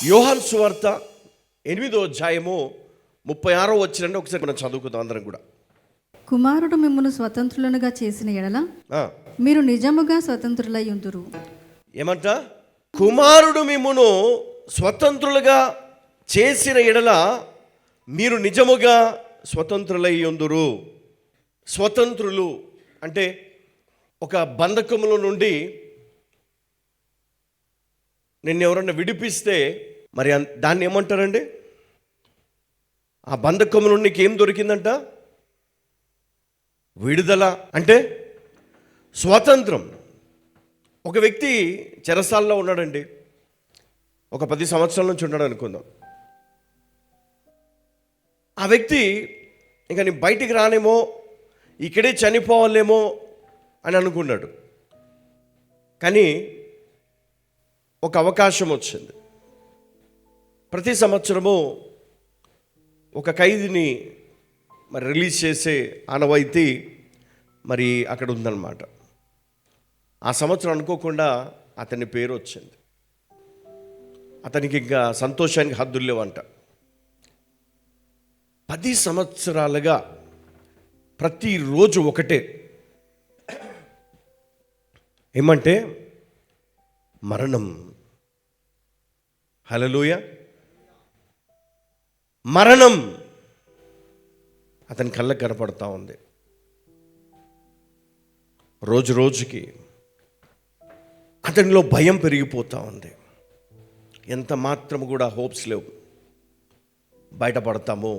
యోహాను సువార్త 8వ అధ్యాయము 36వ వచనాన్ని ఒకసారి మనం చదువుకుందాం అందరం కూడా. కుమారుడు మిమ్మును స్వతంత్రులనుగా చేసిన ఎడల మీరు నిజముగా స్వతంత్రులై ఉందురు. ఏమంట? కుమారుడు మిమ్మును స్వతంత్రులుగా చేసిన ఎడల మీరు నిజముగా స్వతంత్రులై ఉందురు. స్వతంత్రులు అంటే ఒక బంధకముల నుండి నిన్ను ఎవరన్నా విడిపిస్తే మరి దాన్ని ఏమంటారండి? ఆ బంధకము నుండి నీకు ఏం దొరికిందంట? విడుదల అంటే స్వాతంత్రం. ఒక వ్యక్తి చెరసాల్లో ఉన్నాడండి, ఒక 10 సంవత్సరాల నుంచి ఉన్నాడు అనుకుందాం. ఆ వ్యక్తి ఇంకా నేను బయటికి రానేమో, ఇక్కడే చనిపోవాలేమో అని అనుకున్నాడు. కానీ ఒక అవకాశం వచ్చింది. ప్రతి సంవత్సరము ఒక ఖైదీని మరి రిలీజ్ చేసే ఆనవాయితీ మరి అక్కడ ఉందన్నమాట. ఆ సంవత్సరం అనుకోకుండా అతని పేరు వచ్చింది. అతనికి ఇంకా సంతోషానికి హద్దులు లేవంట. 10 సంవత్సరాలుగా ప్రతిరోజు ఒకటే, ఏమంటే మరణం. హల్లెలూయ. మరణం అతని కళ్ళకు కనపడతా ఉంది. రోజు రోజుకి అతనిలో భయం పెరిగిపోతూ ఉంది. ఎంత మాత్రం కూడా హోప్స్ లేవు. బయటపడతామో,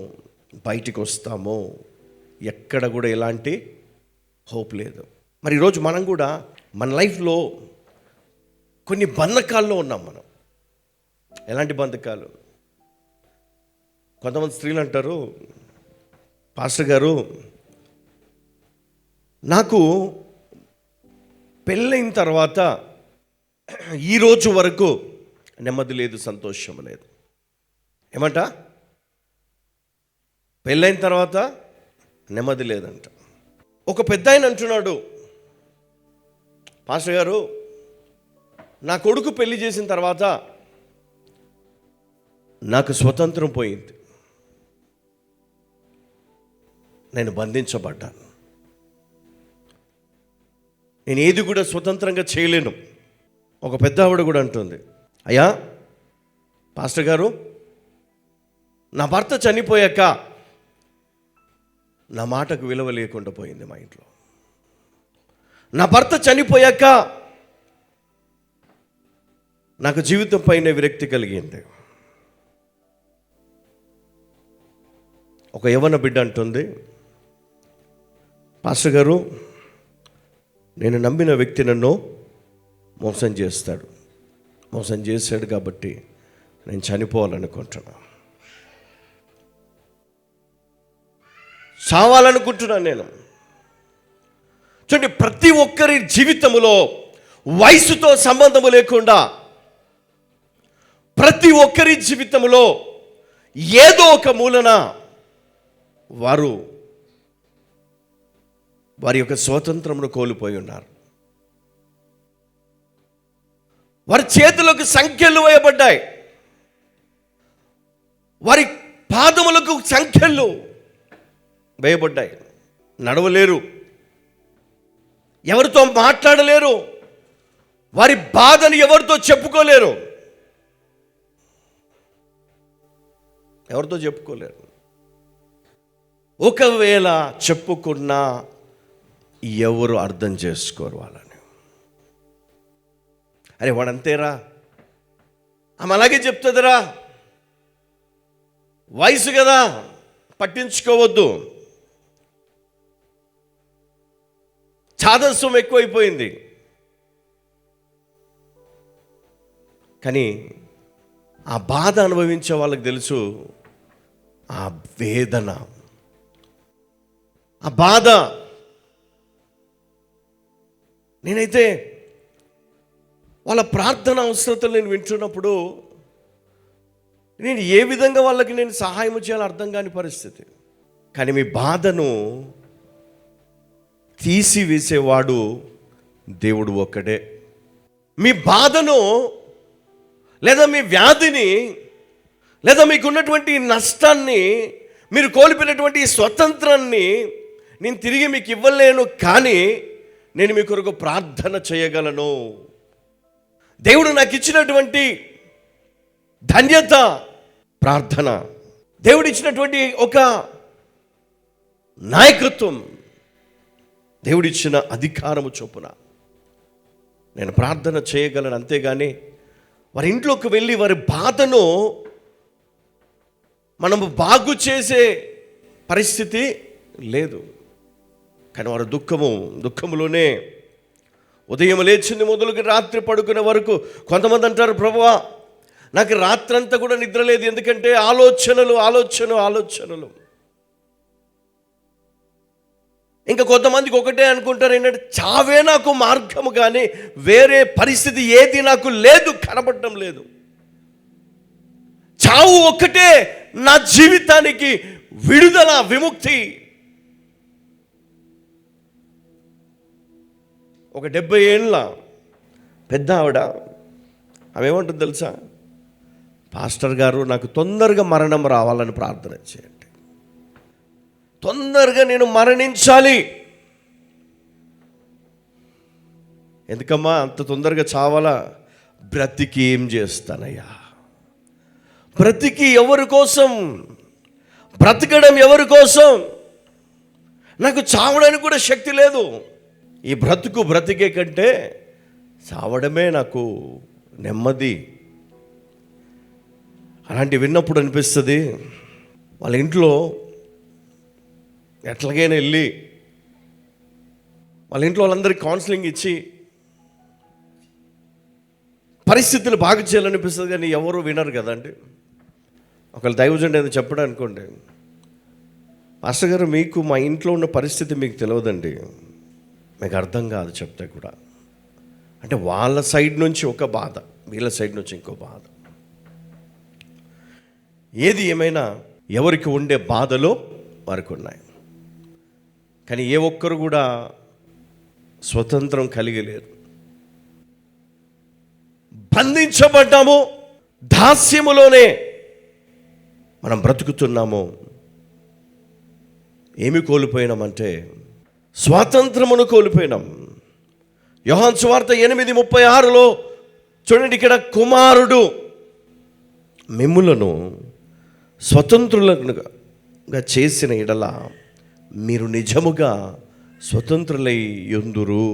బయటికి వస్తామో, ఎక్కడ కూడా ఎలాంటి హోప్ లేదు. మరి ఈరోజు మనం కూడా మన లైఫ్లో కొన్ని బంధకాల్లో ఉన్నాం మనం. ఎలాంటి బంధకాలు? కొంతమంది స్త్రీలు అంటారు, పాస్టర్ గారు నాకు పెళ్ళైన తర్వాత ఈరోజు వరకు నెమ్మది లేదు, సంతోషం లేదు. ఏమంట? పెళ్ళైన తర్వాత నెమ్మది లేదంట. ఒక పెద్ద ఆయన అంటున్నాడు, పాస్టర్ గారు నా కొడుకు పెళ్లి చేసిన తర్వాత నాకు స్వతంత్రం పోయింది, నేను బంధించబడ్డాను, నేను ఏది కూడా స్వతంత్రంగా చేయలేను. ఒక పెద్ద ఆవిడ కూడా అంటుంది, అయ్యా పాస్టర్ గారు నా భర్త చనిపోయాక నా మాటకు విలువ లేకుండా పోయింది మా ఇంట్లో. నా భర్త చనిపోయాక నాకు జీవితం పైన విరక్తి కలిగింది. ఒక యవ్వన బిడ్డ అంటుంది, పాస్టర్ గారు నేను నమ్మిన వ్యక్తి నన్ను మోసం చేశాడు కాబట్టి నేను చనిపోవాలనుకుంటున్నాను, చావాలనుకుంటున్నాను నేను. చూడండి, ప్రతి ఒక్కరి జీవితంలో వయసుతో సంబంధము లేకుండా ప్రతి ఒక్కరి జీవితంలో ఏదో ఒక మూలన వారి యొక్క స్వాతంత్రమును కోల్పోయి ఉన్నారు. వారి చేతులకు సంఖ్యలు వేయబడ్డాయి, వారి పాదములకు సంఖ్యలు వేయబడ్డాయి. నడవలేరు, ఎవరితో మాట్లాడలేరు, వారి బాధను ఎవరితో చెప్పుకోలేరు. ఒకవేళ చెప్పుకున్నా ఎవరు అర్థం చేసుకోరు వాళ్ళని. అరే వాడంతేరా, ఆమె అలాగే చెప్తుందిరా, వయసు కదా పట్టించుకోవద్దు, చాదస్వం ఎక్కువైపోయింది. కానీ ఆ బాధ అనుభవించే వాళ్ళకి తెలుసు ఆ వేదన, ఆ బాధ. నేనైతే వాళ్ళ ప్రార్థన అవసరతలు నేను వింటున్నప్పుడు నేను ఏ విధంగా వాళ్ళకి నేను సహాయం చేయాలో అర్థం కాని పరిస్థితి. కానీ మీ బాధను తీసివేసేవాడు దేవుడు ఒక్కడే. మీ బాధను లేదా మీ వ్యాధిని, లేదా మీకున్నటువంటి నష్టాన్ని, మీరు కోల్పోయినటువంటి స్వతంత్రాన్ని నేను తిరిగి మీకు ఇవ్వలేను, కానీ నేను మీ కొరకు ప్రార్థన చేయగలను. దేవుడు నాకు ఇచ్చినటువంటి ధన్యత ప్రార్థన. దేవుడు ఇచ్చినటువంటి ఒక నాయకత్వం, దేవుడిచ్చిన అధికారము చొప్పున నేను ప్రార్థన చేయగలను. అంతేగాని వారి ఇంట్లోకి వెళ్ళి వారి బాధను మనము బాగు చేసే పరిస్థితి లేదు. కానీ వారి దుఃఖములోనే ఉదయం లేచింది మొదలుకి రాత్రి పడుకునే వరకు. కొంతమంది అంటారు, ప్రభువా నాకు రాత్రంతా కూడా నిద్ర లేదు, ఎందుకంటే ఆలోచనలు. ఇంకా కొంతమందికి ఒకటే అనుకుంటారు, ఏంటంటే చావే నాకు మార్గము, కానీ వేరే పరిస్థితి ఏది నాకు లేదు, కనబడటం లేదు. చావు ఒక్కటే నా జీవితానికి విడుదల, విముక్తి. ఒక 70 ఏళ్ళ పెద్ద ఆవిడ, ఆమె ఏమంటుంది తెలుసా? పాస్టర్ గారు నాకు తొందరగా మరణం రావాలని ప్రార్థన చేయండి, తొందరగా నేను మరణించాలి. ఎందుకమ్మా అంత తొందరగా చావాలా? బ్రతికి ఏం చేస్తానయ్యా? బ్రతికి ఎవరి కోసం? బ్రతకడం ఎవరి కోసం? నాకు చావడానికి కూడా శక్తి లేదు. ఈ బ్రతికే కంటే చావడమే నాకు నెమ్మది. అలాంటి విన్నప్పుడు అనిపిస్తుంది, వాళ్ళ ఇంట్లో ఎట్లాగైనా వెళ్ళి వాళ్ళ ఇంట్లో వాళ్ళందరికీ కౌన్సిలింగ్ ఇచ్చి పరిస్థితులు బాగు చేయాలనిపిస్తుంది, కానీ ఎవరు వినరు కదండి. ఒకవేళ దైవజనుడు ఏదో చెప్పడం అనుకోండి, పాస్టర్ గారు మీకు మా ఇంట్లో ఉన్న పరిస్థితి మీకు తెలియదండి, మీకు అర్థం కాదు చెప్తే కూడా. అంటే వాళ్ళ సైడ్ నుంచి ఒక బాధ, వీళ్ళ సైడ్ నుంచి ఇంకో బాధ. ఏది ఏమైనా ఎవరికి ఉండే బాధలో వారికి ఉన్నాయి, కానీ ఏ ఒక్కరు కూడా స్వతంత్రం కలిగి లేరు. బంధించబడ్డాము, దాస్యములోనే మనం బ్రతుకుతున్నాము. ఏమి కోల్పోయినామంటే స్వాతంత్రమును కోల్పోయినాం. యోహాను సువార్త 8:36 చూడండి, ఇక్కడ కుమారుడు మిమ్ములను స్వతంత్రులుగా చేసిన ఎడల మీరు నిజముగా స్వతంత్రులై యుందురు.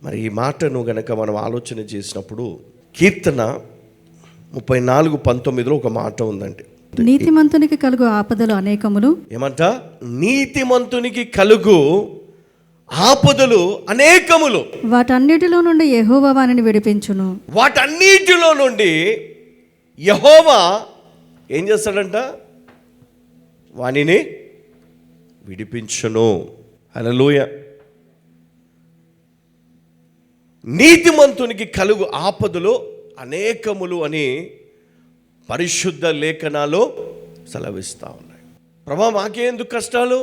మరి ఈ మాటను గనక మనం ఆలోచన చేసినప్పుడు కీర్తన 34:19 ఒక మాట ఉందండి, నీతిమంతునికి కలుగు ఆపదలు అనేకములు. ఏమంట? నీతిమంతునికి కలుగు ఆపదలు అనేకములు. వాటన్నిటిలో నుండి యెహోవా వానిని విడిపించును. వాటన్నిటిలో నుండి యెహోవా ఏం చేస్తాడంట? వానిని విడిపించును. హల్లెలూయా. నీతిమంతునికి కలుగు ఆపదలు అనేకములు అని పరిశుద్ధ లేఖనాలు సెలవిస్తూ ఉన్నాయి. ప్రభా మాకే ఎందుకు కష్టాలు?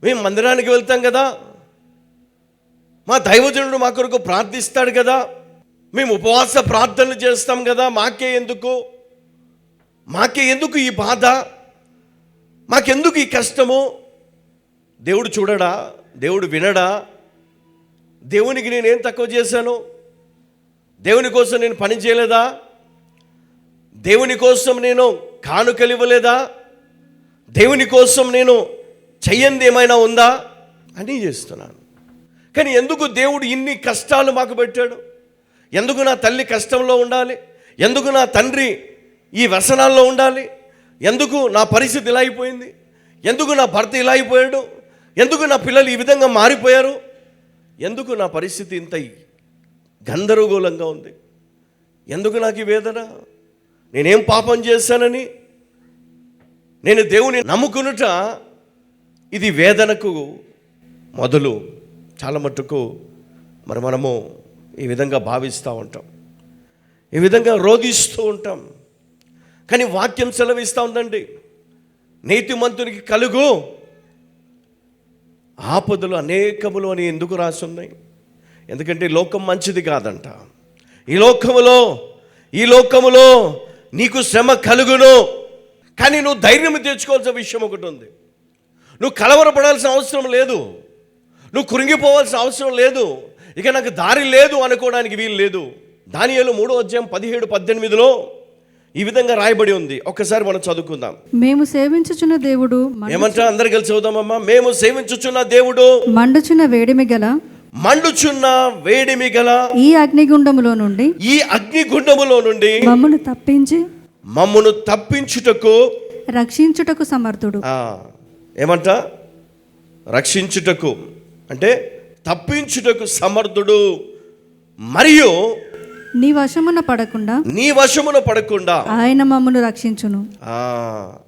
మేము మందిరానికి వెళ్తాం కదా, మా దైవజనుడు మా కొరకు ప్రార్థిస్తాడు కదా, మేము ఉపవాస ప్రార్థనలు చేస్తాం కదా, మాకే ఎందుకు ఈ బాధ? మాకెందుకు ఈ కష్టము? దేవుడు చూడడా? దేవుడు వినడా? దేవునికి నేనేం తక్కువ చేశాను? దేవుని కోసం నేను పని చేయలేదా? దేవుని కోసం నేను కానుకలు ఇవ్వలేదా? దేవుని కోసం నేను చెయ్యంది ఏమైనా ఉందా? అని చేస్తున్నాను. కానీ ఎందుకు దేవుడు ఇన్ని కష్టాలు మాకు పెట్టాడు? ఎందుకు నా తల్లి కష్టంలో ఉండాలి? ఎందుకు నా తండ్రి ఈ వ్యసనాల్లో ఉండాలి? ఎందుకు నా పరిస్థితి ఇలా అయిపోయింది? ఎందుకు నా భర్త ఇలా అయిపోయాడు? ఎందుకు నా పిల్లలు ఈ విధంగా మారిపోయారు? ఎందుకు నా పరిస్థితి ఇంత గందరగోళంగా ఉంది? ఎందుకు నాకు ఈ వేదన? నేనేం పాపం చేశానని? నేను దేవుని నమ్ముకునుట ఇది వేదనకు మొదలు. చాలా మట్టుకు మనము ఈ విధంగా భావిస్తూ ఉంటాం, ఈ విధంగా రోధిస్తూ ఉంటాం. కానీ వాక్యం సెలవిస్తూ ఉందండి, నీతిమంతునికి కలుగు ఆపదలు అనేకములు అని ఎందుకు రాసి ఉన్నాయి? ఎందుకంటే లోకం మంచిది కాదంట. ఈ లోకములో నీకు శ్రమ కలుగును. కానీ నువ్వు ధైర్యం తెచ్చుకోవాల్సిన విషయం ఒకటి ఉంది. నువ్వు కలవరపడాల్సిన అవసరం లేదు, నువ్వు కృంగిపోవాల్సిన అవసరం లేదు, ఇక నాకు దారి లేదు అనుకోవడానికి వీలు లేదు. దానియేలు 3:17-18 ఈ విధంగా రాయబడి ఉంది. ఒక్కసారి మనం చదువుకుందాం. మేము సేవించుచున్న దేవుడు ఏమంటా? అందరు కలిసి చదువుదామమ్మా. మేము సేవించుచున్న దేవుడు మండుచున్న వేడిమి గల ఈ అగ్నిగుండములో నుండి మమ్మను తప్పించుటకు రక్షించుటకు సమర్థుడు. ఏమంట? రక్షించుటకు అంటే తప్పించుటకు సమర్థుడు. మరియు నీ వశమున పడకుండా ఆయన మమ్మను రక్షించును.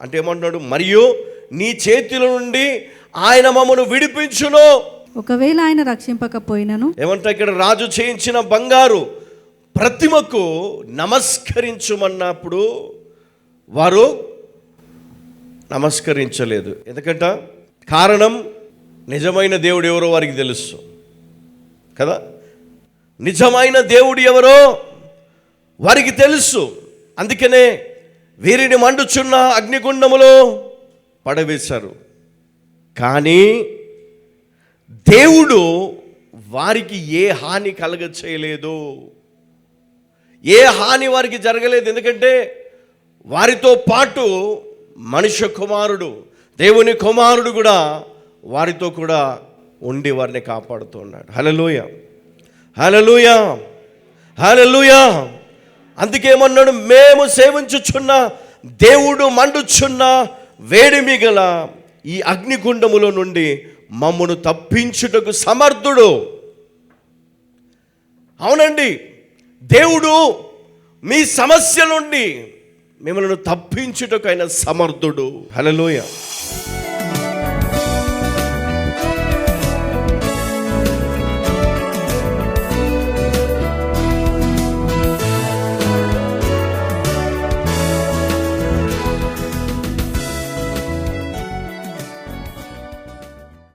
అంటే ఏమంటున్నాడు? మరియు నీ చేతుల నుండి ఆయన మమ్మను విడిపించును. ఒకవేళ ఆయన రక్షింపకపోయినను. ఏమంటే ఇక్కడ రాజు చేయించిన బంగారు ప్రతిమకు నమస్కరించమన్నప్పుడు వారు నమస్కరించలేదు. ఎందుకంట? కారణం నిజమైన దేవుడు ఎవరో వారికి తెలుసు కదా. నిజమైన దేవుడు ఎవరో వారికి తెలుసు. అందుకనే వీరిని మండుచున్న అగ్నిగుండములో పడవేశారు. కానీ దేవుడు వారికి ఏ హాని కలగ చేయలేదు, ఏ హాని వారికి జరగలేదు. ఎందుకంటే వారితో పాటు మనుష్య కుమారుడు, దేవుని కుమారుడు కూడా వారితో కూడా ఉండి వారిని కాపాడుతున్నాడు. హల్లెలూయా, హల్లెలూయా, హల్లెలూయా. అందుకేమన్నాడు? మేము సేవించుచున్న దేవుడు మండుచున్న వేడిమి గల ఈ అగ్నిగుండములో నుండి మమ్మను తప్పించుటకు సమర్థుడు. అవునండి, దేవుడు మీ సమస్య నుండి మిమ్మల్ని తప్పించుటకు ఆయన సమర్థుడు. హల్లెలూయా.